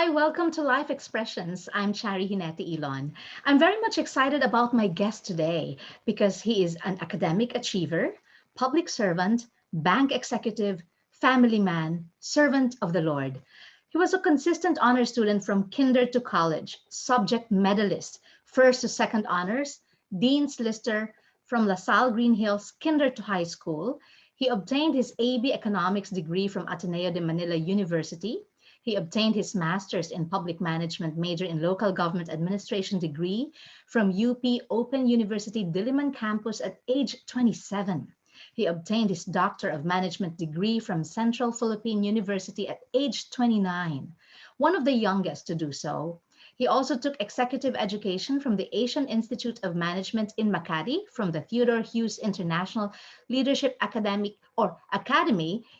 Hi, welcome to Life Expressions. I'm Charie Ginete-Ilon. I'm very much excited about my guest today because he is an academic achiever, public servant, bank executive, family man, servant of the Lord. He was a consistent honor student from kinder to college, subject medalist, first to second honors, Dean's Lister from LaSalle Green Hills, kinder to high school. He obtained his AB Economics degree from Ateneo de Manila University. He obtained his master's in public management, major in local government administration degree from UP Open University Diliman campus at age 27. He obtained his Doctor of Management degree from Central Philippine University at age 29, one of the youngest to do so. He also took executive education from the Asian Institute of Management in Makati, from the Theodore Hughes International Leadership Academy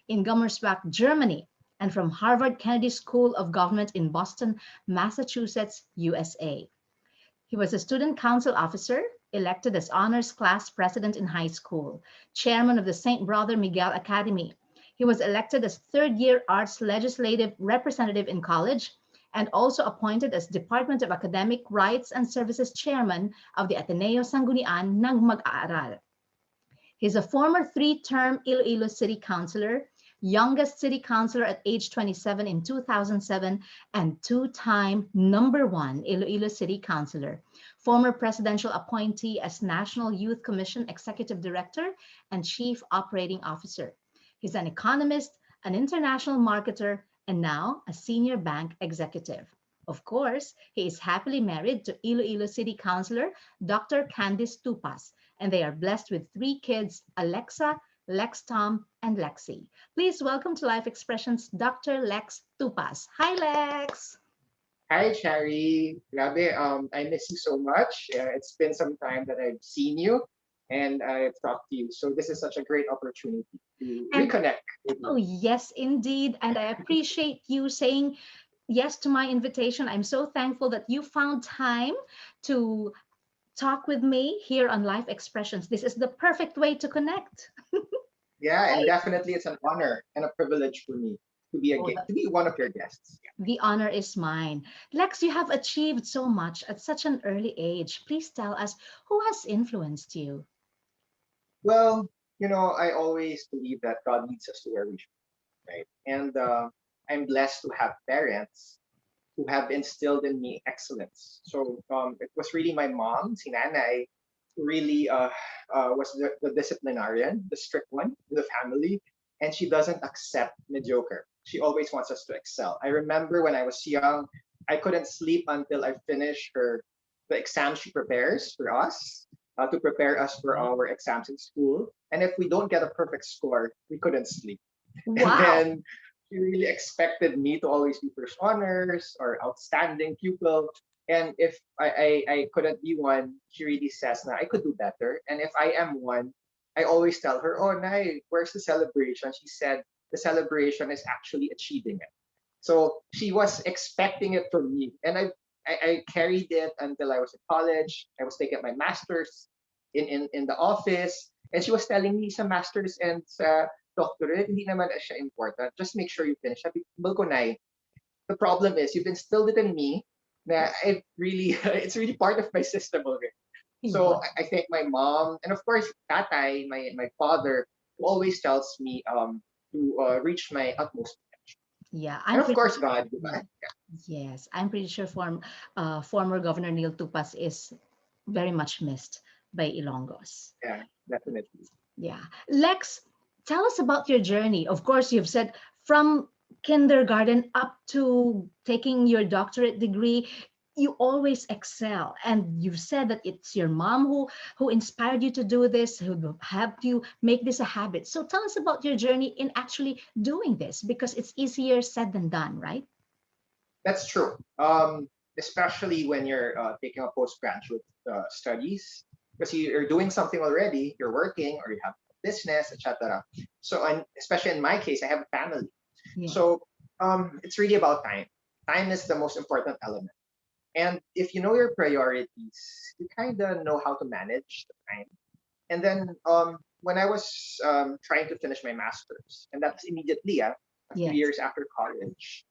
in Gummersbach, Germany, and from Harvard Kennedy School of Government in Boston, Massachusetts, USA. He was a student council officer, elected as honors class president in high school, chairman of the St. Brother Miguel Academy. He was elected as third-year arts legislative representative in college and also appointed as Department of Academic Rights and Services chairman of the Ateneo Sanggunian ng Mag-aaral. He's a former three-term Iloilo City Councilor, youngest city councilor at age 27 in 2007, and two-time number one Iloilo City Councilor, former presidential appointee as National Youth Commission Executive Director and Chief Operating Officer. He's an economist, an international marketer, and now a senior bank executive. Of course, he is happily married to Iloilo City Councilor Dr. Candice Tupas, and they are blessed with three kids, Alexa, Lex Tom, and Lexi. Please welcome to Life Expressions, Dr. Lex Tupas. Hi, Lex. Hi, Charie. Grabe, I miss you so much. It's been some time that I've seen you and I've talked to you. So this is such a great opportunity to And reconnect with oh, you. yes, indeed. And I appreciate you saying yes to my invitation. I'm so thankful that you found time to talk with me here on Life Expressions. This is the perfect way to connect. Yeah, and Right? definitely it's an honor and a privilege for me to be Oh, to be one of your guests. the honor is mine. Lex, you have achieved so much at such an early age. Please tell us who has influenced you. Well, I always believe that God leads us to where we should, right? And I'm blessed to have parents who have instilled in me excellence. So it was really my mom, si Nanay, who really was the disciplinarian, the strict one in the family, and she doesn't accept mediocre. She always wants us to excel. I remember when I was young, I couldn't sleep until I finished the exam she prepares for us. To prepare us for our exams in school. And if we don't get a perfect score, we couldn't sleep. And Wow. then she really expected me to always be first honors or outstanding pupil. And if I couldn't be one, she really says na I could do better. And if I am one, I always tell her, oh, Nay, where's the celebration? She said, the celebration is actually achieving it. So she was expecting it from me. And I carried it until I was in college. I was taking my master's in the office. And she was telling me sa master's and sa doctorate, hindi naman siya important. Just make sure you finish. Sabi ko, Nay, the problem is you've instilled it in me na it really it's really part of my system already. So Wow. I thank my mom and of course tatay, my father, who always tells me to reach my utmost potential. Yeah, And I'm of pretty course sure. God, Yeah. diba? Yes, I'm pretty sure former Governor Neil Tupas is very much missed by Ilonggos. Yeah, definitely. Yeah. Lex, tell us about your journey. Of course, you've said from kindergarten up to taking your doctorate degree, you always excel. And you've said that it's your mom who inspired you to do this, who helped you make this a habit. So tell us about your journey in actually doing this because it's easier said than done, right? That's true. Especially when you're taking a postgraduate studies, because you're doing something already, you're working or you have a business, etc. So, and especially in my case, I have a family. Yeah. So, it's really about time. Time is the most important element. And if you know your priorities, you kind of know how to manage the time. And then, when I was trying to finish my master's, and that's immediately a few Yes. years after college,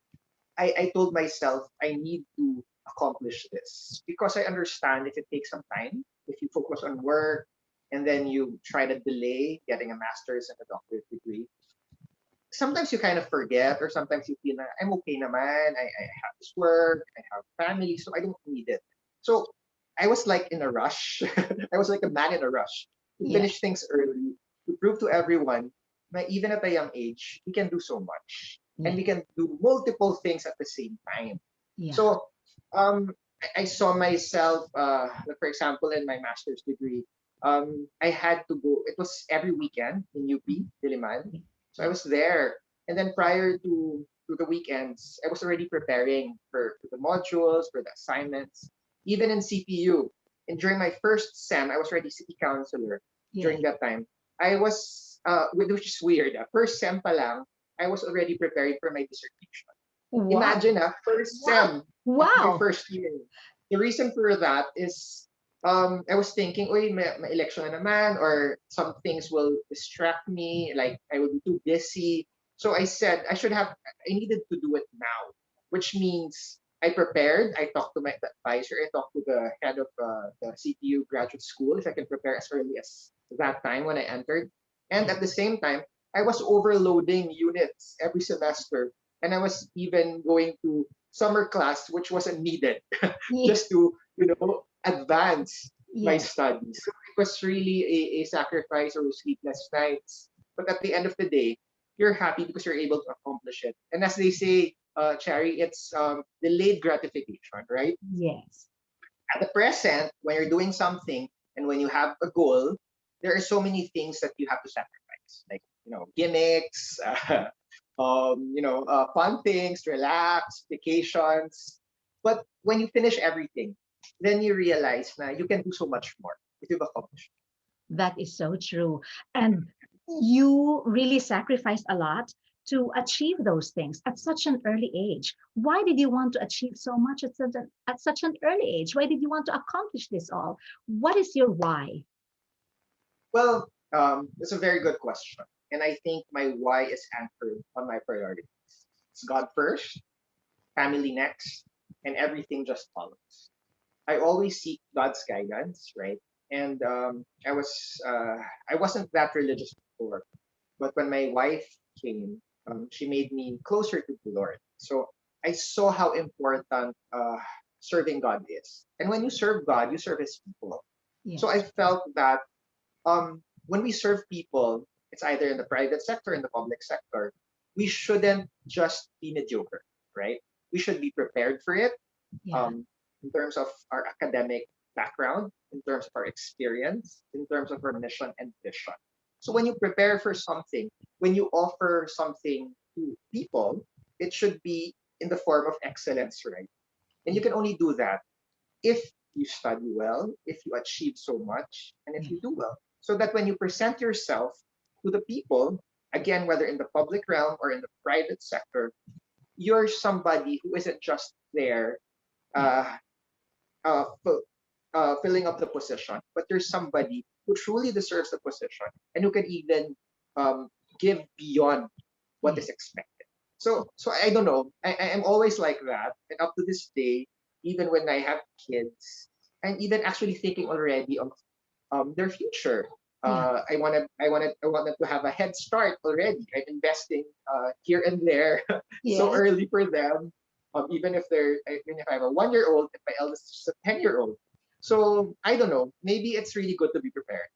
I told myself I need to accomplish this because I understand if it takes some time, if you focus on work and then you try to delay getting a master's and a doctorate degree, sometimes you kind of forget or sometimes you feel na I'm okay naman, I have this work, I have family, so I don't need it. So I was like in a rush. I was like a man in a rush to Yeah. finish things early, to prove to everyone that even at a young age, we can do so much and Yeah. we can do multiple things at the same time. Yeah. So I saw myself, like for example, in my master's degree, I had to go, it was every weekend in UP, Mhm. Diliman. Yeah. So I Yeah. was there. And then prior to the weekends, I was already preparing for the modules, for the assignments, even in CPU. And during my first SEM, I was already city councilor Yeah. during that time. I was, which is weird. First SEM pa lang, I was already preparing for my dissertation. Wow. Imagine first Wow. SEM of my Wow. first year. The reason for that is I was thinking, uy, may election na naman, or some things will distract me, like I will be too busy. So I said I needed to do it now, which means I prepared. I talked to my advisor. I talked to the head of the CPU graduate school if I can prepare as early as that time when I entered. And Yeah. at the same time, I was overloading units every semester, and I was even going to summer class, which wasn't needed, Yeah. just to advance my Yes. studies. So it was really a sacrifice or sleepless nights. But at the end of the day, you're happy because you're able to accomplish it. And as they say, Cherry, it's delayed gratification, right? Yes. At the present, when you're doing something and when you have a goal, there are so many things that you have to sacrifice, like gimmicks, fun things, relax, vacations. But when you finish everything, then you realize that you can do so much more if you've accomplished. That is so true. And you really sacrificed a lot to achieve those things at such an early age. Why did you want to achieve so much at such an early age? Why did you want to accomplish this all? What is your why? Well, it's a very good question, and I think my why is anchored on my priorities. It's God first, family next, and everything just follows. I always seek God's guidance, right? And I wasn't that religious before, but when my wife came, she made me closer to the Lord. So I saw how important serving God is. And when you serve God, you serve His people. So I Yes. felt that when we serve people, it's either in the private sector, in the public sector, we shouldn't just be mediocre, right? We should be prepared for it Yeah. um, in terms of our academic background, in terms of our experience, in terms of our mission and vision. So Yeah. when you prepare for something, when you offer something to people, it should be in the form of excellence, right? And you Yeah. can only do that if you study well, if you achieve so much, and if Yeah. you do well. So that when you present yourself to the people, again, whether in the public realm or in the private sector, you're somebody who isn't just there Yeah. uh, uh, filling up the position, but there's somebody who truly deserves the position and who can even um, give beyond what Yeah. is expected. So I don't know. I'm always like that, and up to this day, even when I have kids, I'm even actually thinking already of their future. Yeah. I wanted to have a head start already. I'm investing here and there so Yes. early for them. Even if I have a 1 year old, and my eldest is a 10 year old. So I don't know. Maybe it's really good to be prepared.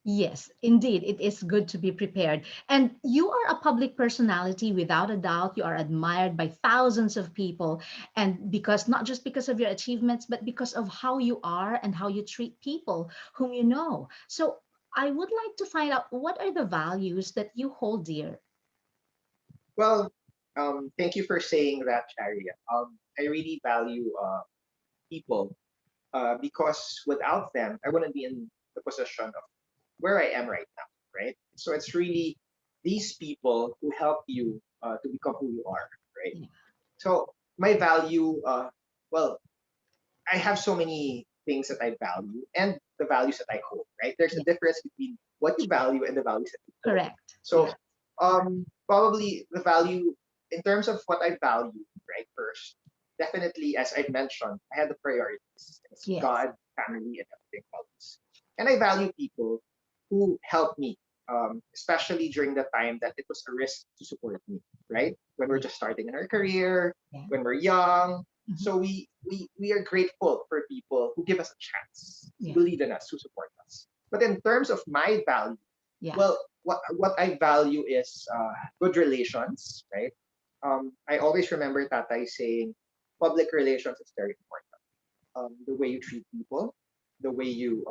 Yes, indeed, it is good to be prepared. And you are a public personality without a doubt. You are admired by thousands of people. And because not just because of your achievements, but because of how you are and how you treat people whom you know. So I would like to find out what are the values that you hold dear? Well, thank you for saying that, Sharia. I really value people because without them, I wouldn't be in the position of where I am right now, right? So it's really these people who help you to become who you are, right? Yeah. So my value, well, I have so many things that I value and the values that I hold, right? There's a Yeah. difference between what you value and the values that you hold. Correct. So Yeah. probably the value in terms of what I value. right? First, definitely, as I mentioned, I had the priorities. It's Yes. God, family, and everything else. And I value people who help me, especially during the time that it was a risk to support me, right? When we're Yeah. just starting in our career, Yeah. when we're young. Mhm. So we are grateful for people who give us a chance, who Yeah. believe in us, who support us. But in terms of my value, Yeah. well, what I value is good relations, right? I always remember Tatay saying, public relations is very important. The way you treat people, the way you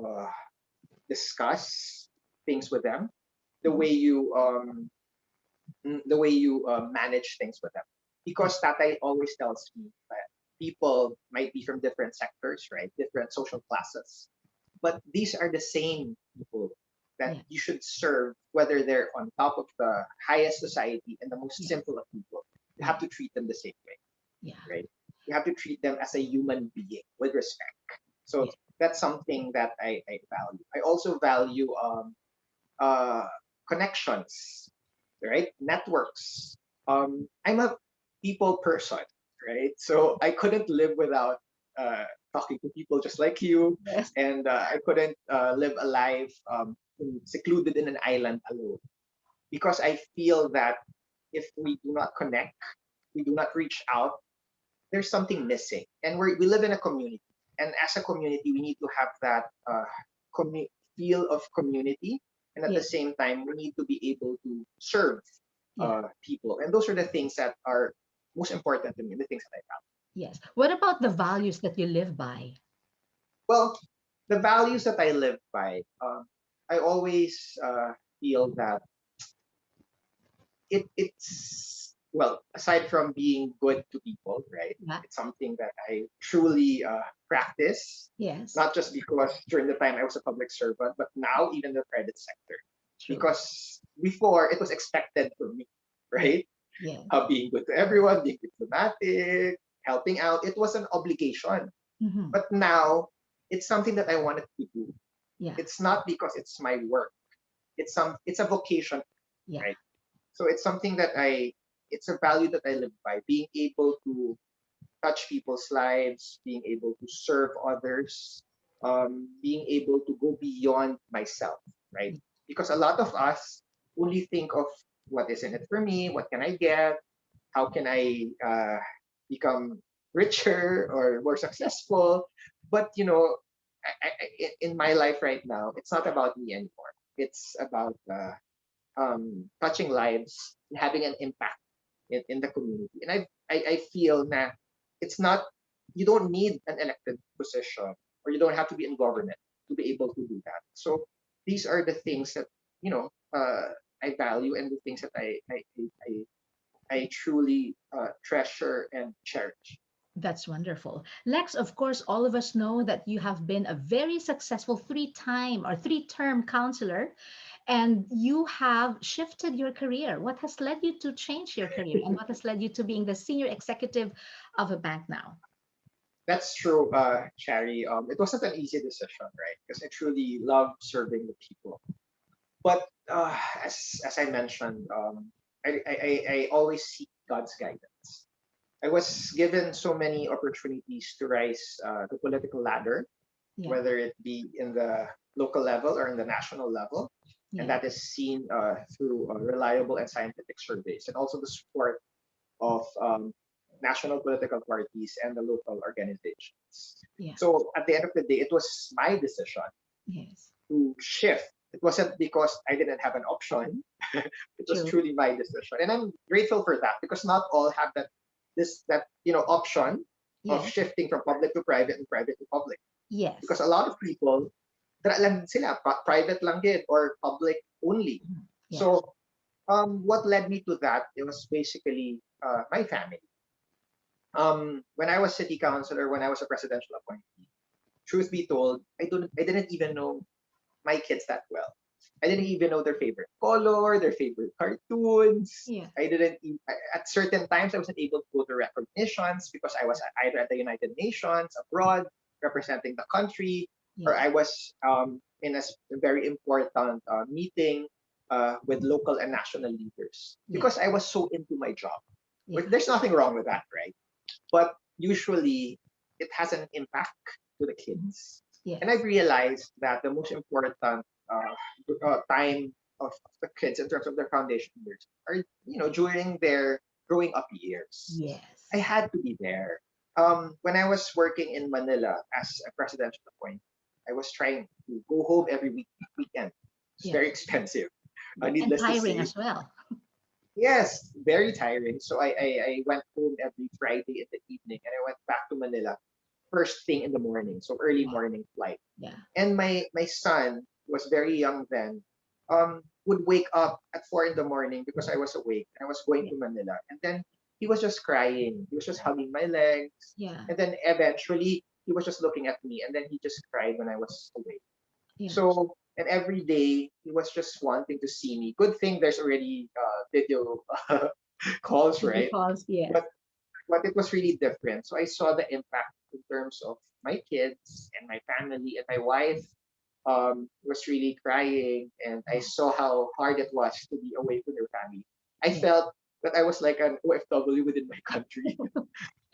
discuss things with them, the Mhm. way you manage things with them. Yeah. Because Tatay always tells me that people might be from different sectors, right? Different social classes. But these are the same people that Yeah. you should serve, whether they're on top of the highest society and the most Yes. simple of people. You Yeah. have to treat them the same way, Yeah. right? You have to treat them as a human being with respect. So Yeah. that's something that I value. I also value uh, connections, right? Networks. I'm a people person, right? So I couldn't live without uh, talking to people just like you, Yes. and I couldn't live a life secluded in an island alone because I feel that if we do not connect, we do not reach out, there's something missing. And we live in a community, and as a community, we need to have that feel of community, and at the Yeah. same time, we need to be able to serve Yeah. people. And those are the things that are most important to me, the things that I value. Yes. What about the values that you live by? Well, the values that I live by, I always feel that it's well, aside from being good to people, right? Yeah. It's something that I truly practice, Yes. not just because during the time I was a public servant, but now even the private sector. True. Because before it was expected from me, Yeah. right? Yeah. Being good to everyone, being diplomatic, helping out, it was an obligation. Hmm. But now it's something that I wanted to do. Yeah. It's not because it's my work. It's a vocation, Yeah. right? So it's something that it's a value that I live by, being able to touch people's lives, being able to serve others, being able to go beyond myself, right? Yeah. Because a lot of us only think of what is in it for me, what can I get, how can I become richer or more successful. But in my life right now, it's not about me anymore. It's about touching lives and having an impact in the community. And I feel that it's not, you don't need an elected position or you don't have to be in government to be able to do that. So these are the things that, I value and the things that I truly treasure and cherish. That's wonderful. Lex, of course, all of us know that you have been a very successful three-term counselor, and you have shifted your career. What has led you to change your career, and what has led you to being the senior executive of a bank now? That's true, Charie. It wasn't an easy decision, right? Because I truly love serving the people. But as I mentioned, I always seek God's guidance. I was given so many opportunities to rise the political ladder, Yeah, whether it be in the local level or in the national level, and yeah, that is seen through reliable and scientific surveys, and also the support of national political parties and the local organizations. yeah, So at the end of the day, it was my decision yes, to shift. It wasn't because I didn't have an option. It was true. truly my decision, and I'm grateful for that because not all have that option of Yes, shifting from public to private and private to public. Because yes, a lot of people, lang sila, private lang din or public only. mhm, yeah, So what led me to that? It was basically my family. When I was city councilor, when I was a presidential appointee, truth be told, I didn't even know my kids that well. I didn't even know their favorite color, their favorite cartoons. yeah, At certain times I wasn't able to go to recognitions because I was either at the United Nations abroad representing the country, or yeah, I was in a very important meeting with local and national leaders yeah, because I was so into my job. yeah, There's nothing wrong with that, right? but usually it has an impact to the Mhm. kids. And I've Yes. realized that the most important time of the kids in terms of their foundation years are, during their growing up years. I Yes. had to be there. When I was working in Manila as a presidential appointee, I was trying to go home every weekend. It's very Yes. expensive, Yeah. And needless to tiring say. as well. Yes, very tiring. So I went home every Friday in the evening and I went back to Manila first thing in the morning, so early Yeah. morning flight. Yeah. And my son was very young then, would wake up at 4 in the morning because I was awake and I was going Yeah. to Manila. And then he was just crying. He was just hugging my legs. Yeah. And then eventually he was just looking at me and then he just cried when I was awake. Yeah. So, and every day he was just wanting to see me. Good thing there's already video calls, Video right? calls. Yes. But it was really different. So I saw the impact in terms of my kids and my family, and my wife was really crying, and I Yeah. saw how hard it was to be away from your family. I Yeah. felt that I was like an OFW within my country.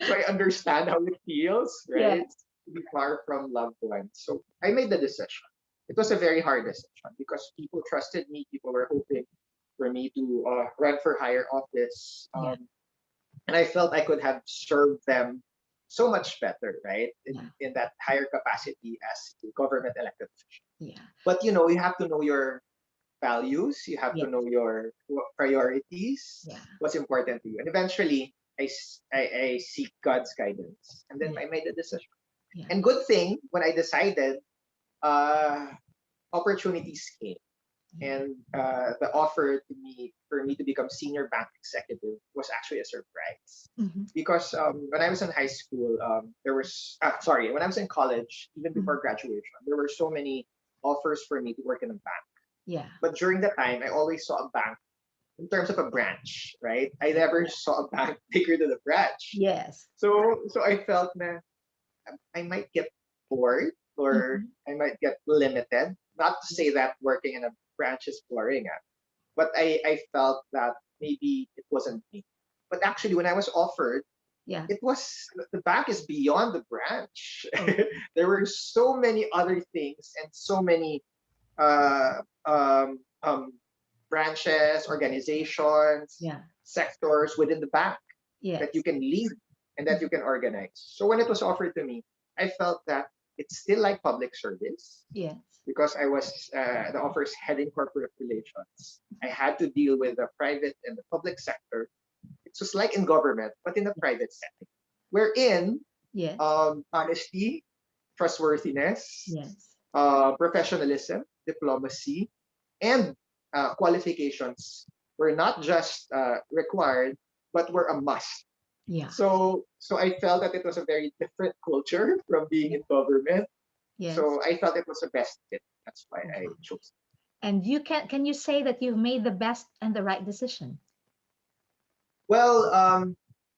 So I understand how it feels, right? Yes. To be far from loved ones. So I made the decision. It was a very hard decision because people trusted me. People were hoping for me to run for higher office. Yeah. And I felt I could have served them so much better, right? Yeah. In that higher capacity as a government elected official. Yeah. But you have to know your values, you have to Yes. know your priorities, Yeah. what's important to you. And eventually, I seek God's guidance. And then Yeah. I made a decision. Yeah. And good thing, when I decided, uh, opportunities came. Yeah. And the offer to me for me to become senior bank executive was actually a surprise Hmm. because when I was in high school, there was sorry, when I was in college, even Hmm. before graduation, there were so many offers for me to work in a bank. Yeah. But during that time, I always saw a bank in terms of a branch, right? I never Yeah. saw a bank bigger than a branch. Yes. So I felt na I might get bored or Hmm. I might get limited. Not to say that working in a branch is boring, but I felt that maybe it wasn't me. But actually, when I was offered, Yeah. it was the bank is beyond the branch. Oh. There were so many other things and so many uh, um, um, branches, organizations, Yeah. sectors within the bank that you Yes. can lead and that you Mhm. can organize. So when it was offered to me, I felt that it's still like public service Yes. because I was the office head in corporate relations. I had to deal with the private and the public sector. It's just like in government, but in the private setting. Wherein Yes. honesty, trustworthiness, Yes. professionalism, diplomacy, and qualifications were not just required, but were a must. Yeah. So I felt that it was a very different culture from being Yeah. in government. Yes. So I felt it was the best fit. That's why I Wow. chose. And can you say that you've made the best and the right decision? Well,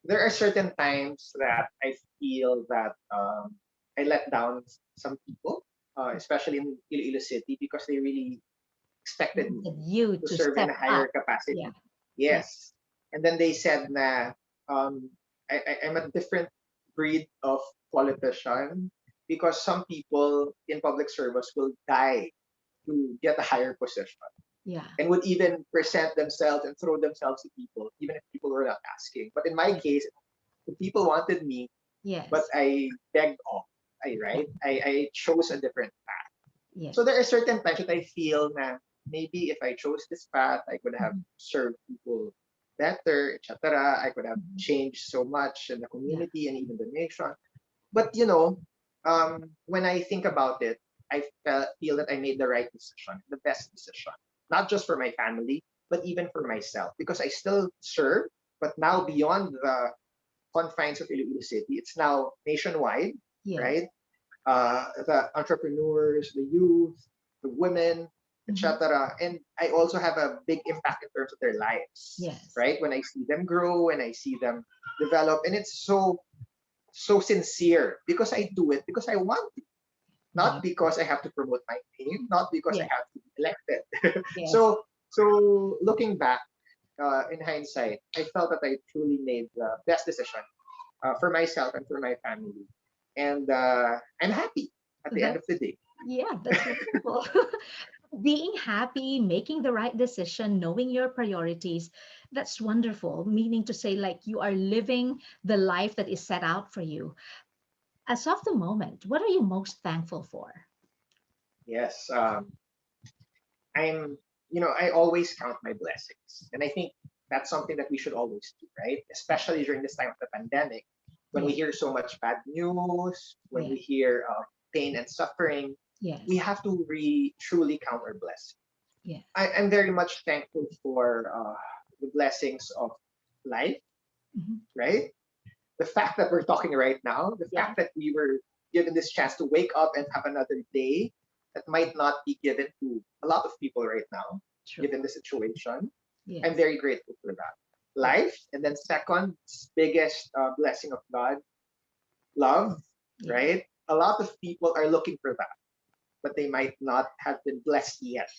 there are certain times that I feel that I let down some people, especially in Iloilo City, because they really expected me Wanted you to to serve in step a up. higher Yeah. capacity. Yeah. Yes. And then they said na I'm a different breed of politician because some people in public service will die to get a higher position Yeah. and would even present themselves and throw themselves to people, even if people were not asking. But in my Yeah. case, the people wanted me, but Yes. I begged off. Yeah. I chose a different path. So Yes. there are certain times that I feel that maybe if I chose this path, I could have Mhm. served people better, etc. I could have Mhm. changed so much in the Yeah. community and even the nation. But when I think about it, feel that I made the right decision, the best decision, not just for my family, but even for myself, because I still serve, but now beyond the confines of Iloilo City, it's now nationwide, Yes. right? The entrepreneurs, the youth, the women, Hmm. etc. And I also have a big impact in terms of their lives, Yes. right? When I see them grow, when I see them develop, and it's so sincere because I do it because I want to, not That's good. because I have to promote my name, not because I Yeah. have to be elected. Yes. So looking back in hindsight, I felt that I truly made the best decision for myself and for my family. And I'm happy at the end That of the day. yeah, that's wonderful. Being happy, making the right decision, knowing your priorities, that's wonderful. Meaning to say, like, you are living the life that is set out for you. As of the moment, what are you most thankful for? Yes, I'm, I always count my blessings. And I think that's something that we should always do, right? Especially during this time of the pandemic, when we Yeah, hear so much bad news, when yeah, we hear pain and suffering, we yes, have to truly count our blessings. yes. I'm very much thankful for the blessings of life, Mhm. right? The fact that we're talking right now, the Yeah, fact that we were given this chance to wake up and have another day that might not be given to a lot of people right now, true. given the situation. I'm Yes, very grateful for that. yeah, Life, and then second biggest blessing of God, love, yeah, right? A lot of people are looking for that, but they might not have been blessed yet.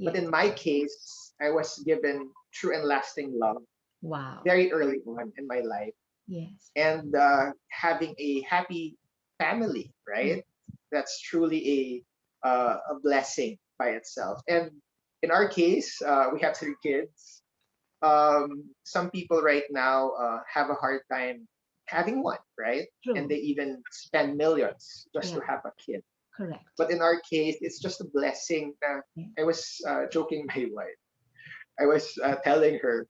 But yes. in my case, I was given true and lasting love Wow. very early on in my life, Yes. and having a happy family, Yeah. right? That's truly a blessing by itself. And in our case, we have three kids. Some people right now have a hard time having one, right? And they True. even spend millions just Yeah. to have a kid. Correct. But in our case, it's just a blessing. Yeah. I was joking my wife. I was telling her,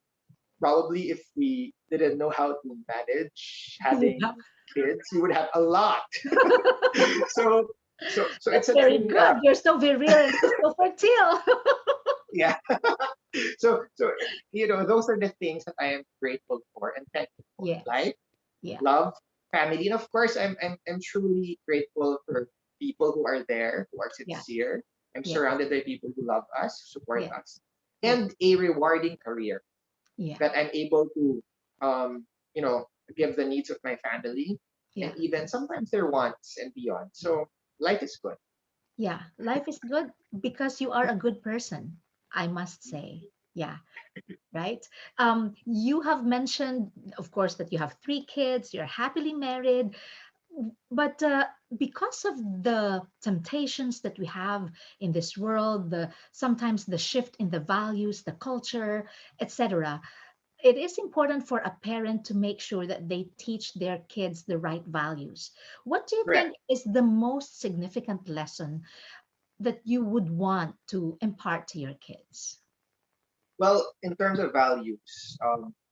probably if we didn't know how to manage having Yeah. kids, we would have a lot. so so That's it's a very true good. You're so virile and so fertile. yeah. So those are the things that I am grateful for and thankful for. Yes. Life, Yeah. love, family, and of course I'm truly grateful for people who are there, who are Yeah. sincere. I'm Yeah. surrounded by people who love us, support Yeah. us, Yeah. and a rewarding career Yeah. that I'm able to, um, you know, give the needs of my family and Yeah. even sometimes their wants and beyond. So life is good. Yeah. Life is good because you are a good person, I must say. Yeah. Right. You have mentioned, of course, that you have three kids, you're happily married, but because of the temptations that we have in this world, the sometimes the shift in the values, the culture, etc., it is important for a parent to make sure that they teach their kids the right values. What do you Correct. think is the most significant lesson that you would want to impart to your kids? Well, in terms of values,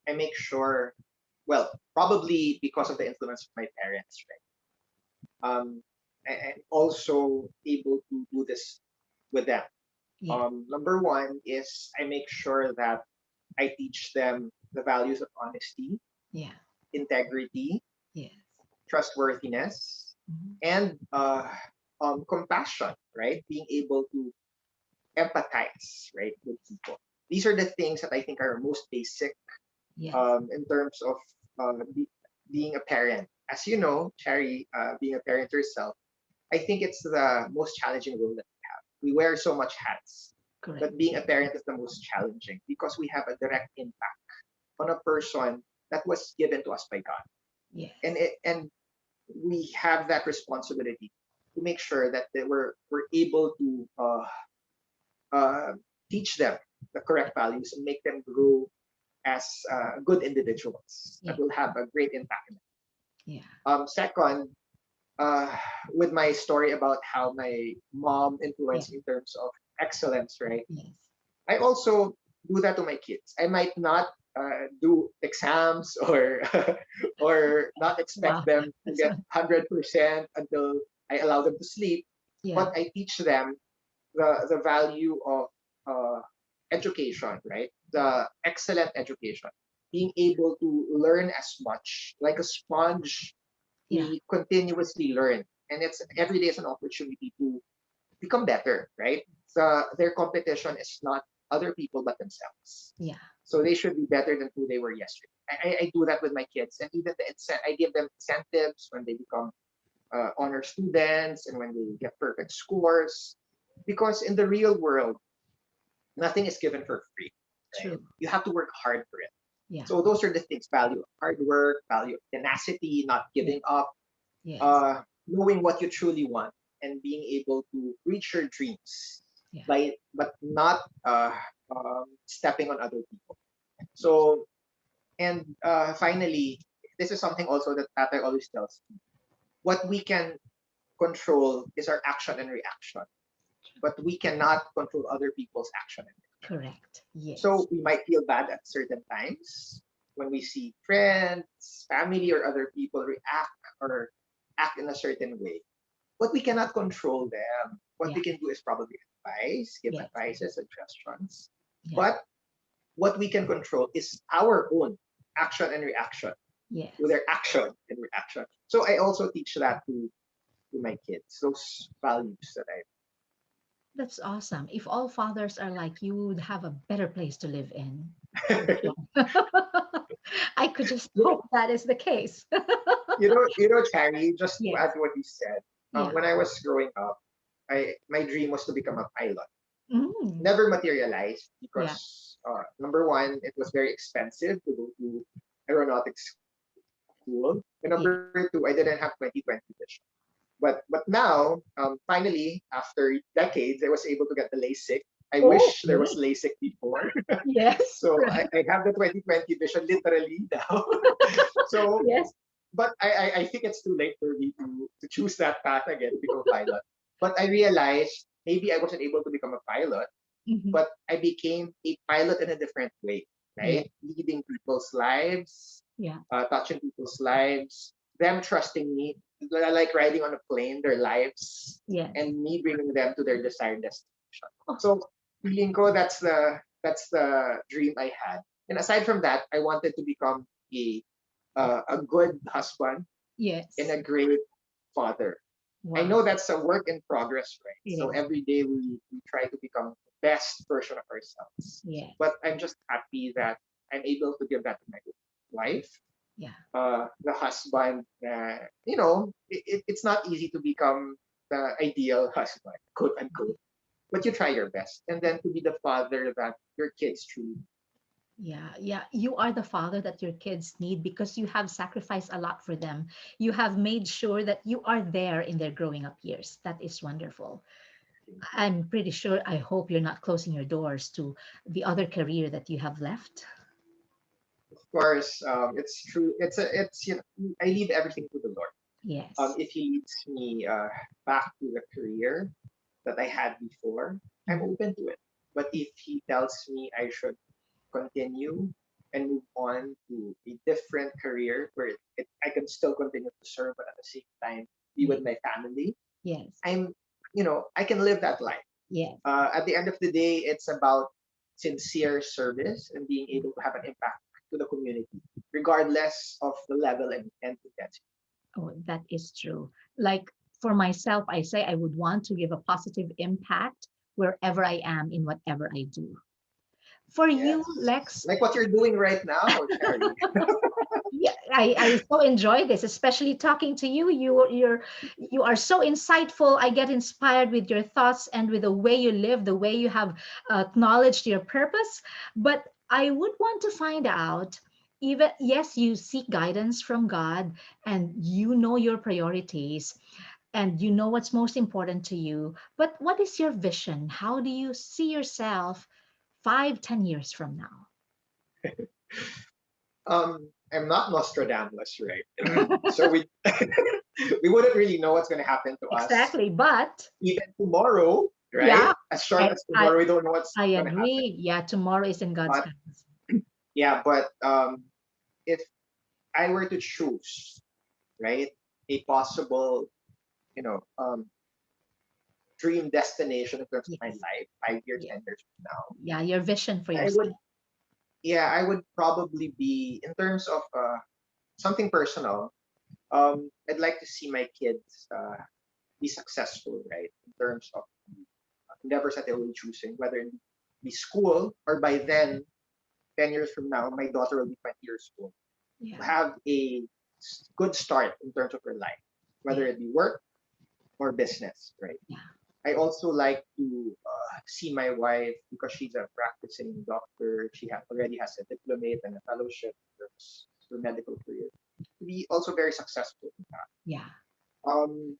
I make sure, well, probably because of the influence of my parents, right? I'm also able to do this with them. Yeah, Number one is I make sure that I teach them the values of honesty, yeah, integrity, yes, trustworthiness, mhm, and compassion, right? Being able to empathize, right, with people. These are the things that I think are most basic yes, in terms of being a parent. As you know, Cherry, being a parent yourself, I think it's the most challenging role that we have. We wear so much hats, correct. but being a parent is the most challenging because we have a direct impact on a person that was given to us by God, and Yes, we have that responsibility to make sure that we're able to uh, teach them the correct values and make them grow as good individuals that yeah, will have a great impact. yeah, Second, uh, with my story about how my mom yeah, influenced me in terms of excellence, right? yes. I also do that to my kids. I might not do exams or or not expect Wow, them to that's get 100% until I allow them to sleep, yeah, but I teach them the value of uh, education, right? The excellent education, being able to learn as much like a sponge. yeah, We continuously learn, and it's every day is an opportunity to become better, right? Their competition is not other people but themselves. yeah, So they should be better than who they were yesterday. I do that with my kids, and even I give them incentives when they become honor students and when they get perfect scores, because in the real world, nothing is given for free, right? true. You have to work hard for it. Yeah. So those are the things: value of hard work, value of tenacity, not Yeah. giving up, Yes. knowing what you truly want, and being able to reach your dreams Yeah. but not stepping on other people. Yes. So, and finally, this is something also that Tatay always tells me. What we can control is our action and reaction, but we cannot control other people's action and reaction. Correct. Yes. So we might feel bad at certain times when we see friends, family, or other people react or act in a certain way. But we cannot control them. What Yeah. we can do is probably advise, give Yes. advices, suggestions. Yeah. But what we can control is our own action and reaction with Yes. their action and reaction. So I also teach that to my kids, those values that That's awesome. If all fathers are like you, we would have a better place to live in. For I sure. I could just you know, hope that is the case. Charlie, just to Yes. add to what you said, Yeah. when I was growing up, my dream was to become a pilot. Mm. Never materialized Yeah. because number one, it was very expensive to go to aeronautics school, and number Yeah. two, I didn't have 20/20 vision. But now, finally, after decades, I was able to get the LASIK. I Oh, wish there was great. LASIK before. Yes. So Right. I have the 20/20 vision literally now. So, Yes. but I think it's too late for me to choose that path again to become a pilot. But I realized maybe I wasn't able to become a pilot, Hmm. but I became a pilot in a different way, Yeah. right? Leading people's lives, Yeah. touching people's lives, them trusting me, like riding on a plane, their lives, Yes. and me bringing them to their desired destination. Oh, So, feeling ko that's the dream I had. And aside from that, I wanted to become a good husband and yes. a great father. I Wow. know that's a work in progress, right? It So is. every day we try to become the best version of ourselves. Yes. But I'm just happy that I'm able to give that to my wife, Yeah. the husband. It's not easy to become the ideal husband, quote unquote. But you try your best, and then to be the father that your kids truly. Yeah, yeah. You are the father that your kids need because you have sacrificed a lot for them. You have made sure that you are there in their growing up years. That is wonderful. I'm pretty sure, I hope you're not closing your doors to the other career that you have left. Of course, it's true. It's I leave everything to the Lord. Yes. If He leads me back to the career that I had before, I'm Mhm. open to it. But if He tells me I should continue and move on to a different career where I can still continue to serve, but at the same time be Yeah. with my family, Yes. I can live that life. Yes. At the end of the day, it's about sincere service and being able to have an impact to the community, regardless of the level and intensity. Oh, that is true. Like for myself, I say I would want to give a positive impact wherever I am in whatever I do. For you, Yes. Lex, Like what you're doing right now, Cherry. yeah, I so enjoy this, especially talking to you. You are so insightful. I get inspired with your thoughts and with the way you live, the way you have acknowledged your purpose. But I would want to find out, even yes, you seek guidance from God and you know your priorities and you know what's most important to you. But what is your vision? How do you see yourself 5, 10 years from now? I'm not Nostradamus, right? So we we wouldn't really know what's going to happen to us Exactly. But even tomorrow, yeah, right? As short and as tomorrow, we don't know what's I going to happen. agree. Yeah, tomorrow is in God's But hands. yeah, but if I were to choose, right, a possible, you know, dream destination in terms of my Yes. life, 5 years, Yeah. 10 years from now, Yeah, your vision for I would, yourself. yeah, I would probably be in terms of something personal. I'd like to see my kids be successful, right, in terms of endeavors that they will be choosing, whether it be school or by then, 10 years from now, my daughter will be 20 years old. To Yeah. have a good start in terms of her life, Yeah. whether it be work or business, right? Yeah. I also like to see my wife because she's a practicing doctor. She already has a diplomate and a fellowship for her medical career. To be also very successful in that. Yeah. Um,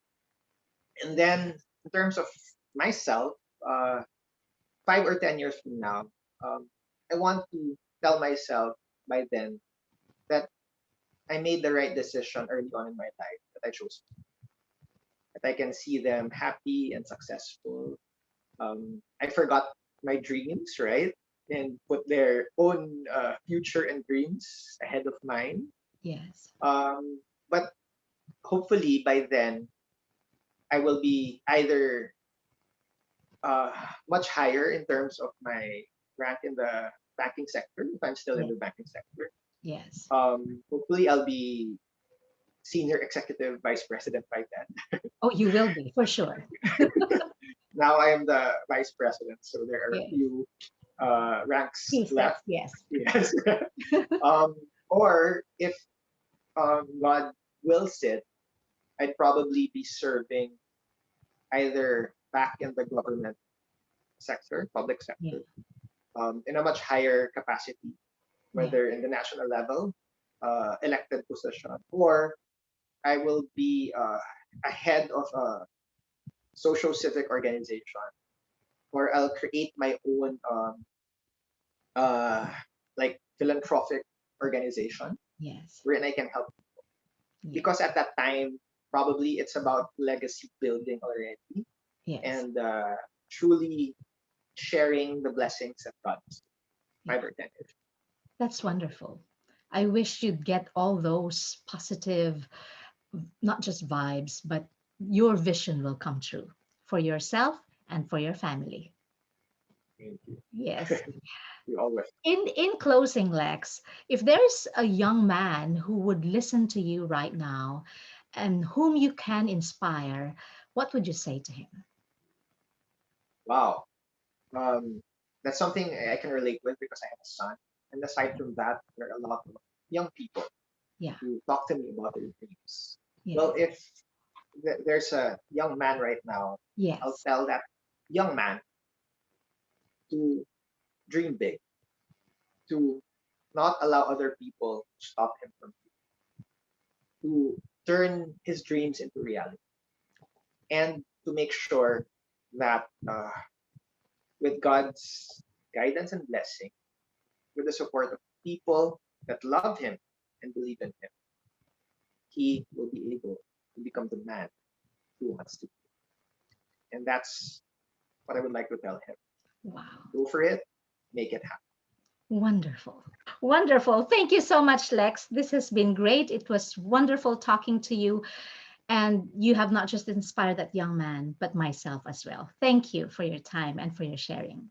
and then in terms of myself, uh, 5 or 10 years from now, um, I want to tell myself by then that I made the right decision early on in my life, that I chose, that I can see them happy and successful. I forgot my dreams, right? And put their own future and dreams ahead of mine. Yes. Um, but hopefully by then, I will be either uh, much higher in terms of my rank in the banking sector, if I'm still in Yeah. the banking sector. Yes. Hopefully, I'll be senior executive vice president by then. Oh, you will be for sure. Now I am the vice president, so there are a Yes. few ranks Key left. steps. Yes. Yes. um, or if God wills it, I'd probably be serving either back in the government sector, public Yeah. sector, in a much higher capacity, Yeah. whether in the national level, elected position, or I will be a head of a social civic organization, or I'll create my own uh, like philanthropic organization Yes. wherein I can help. Yes. Because at that time, probably it's about legacy building already Yes. and truly sharing the blessings that God has Yeah. 5 or 10 years. That's wonderful. I wish you'd get all those positive, not just vibes, but your vision will come true for yourself and for your family. Thank you. Yes. You always. In closing, Lex, if there's a young man who would listen to you right now and whom you can inspire, what would you say to him? Wow. Um, that's something I can relate with because I have a son. And aside from that, there are a lot of young people Yeah. who talk to me about their dreams. Yeah. Well, if there's a young man right now, I'll Yes. tell that young man to dream big, to not allow other people to stop him from to turn his dreams into reality, and to make sure that with God's guidance and blessing, with the support of people that love him and believe in him, he will be able to become the man he wants to be. And that's what I would like to tell him. Wow. Go for it, make it happen. Wonderful. Wonderful. Thank you so much, Lex. This has been great. It was wonderful talking to you. And you have not just inspired that young man, but myself as well. Thank you for your time and for your sharing.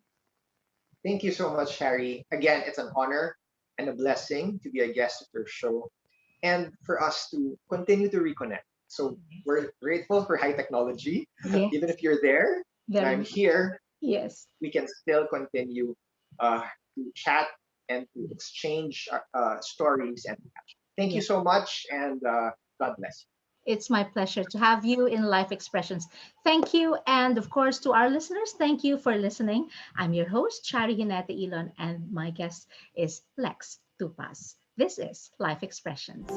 Thank you so much, Charie. Again, it's an honor and a blessing to be a guest of your show and for us to continue to reconnect. So we're grateful for high technology. Even Yes, if you're there and very I'm much. here, Yes, we can still continue to chat and to exchange stories and passion. Thank you yes. so much, and God bless It's my pleasure to have you in Life Expressions. Thank you. And of course, to our listeners, thank you for listening. I'm your host, Charie Ginete-Ilon, and my guest is Lex Tupas. This is Life Expressions.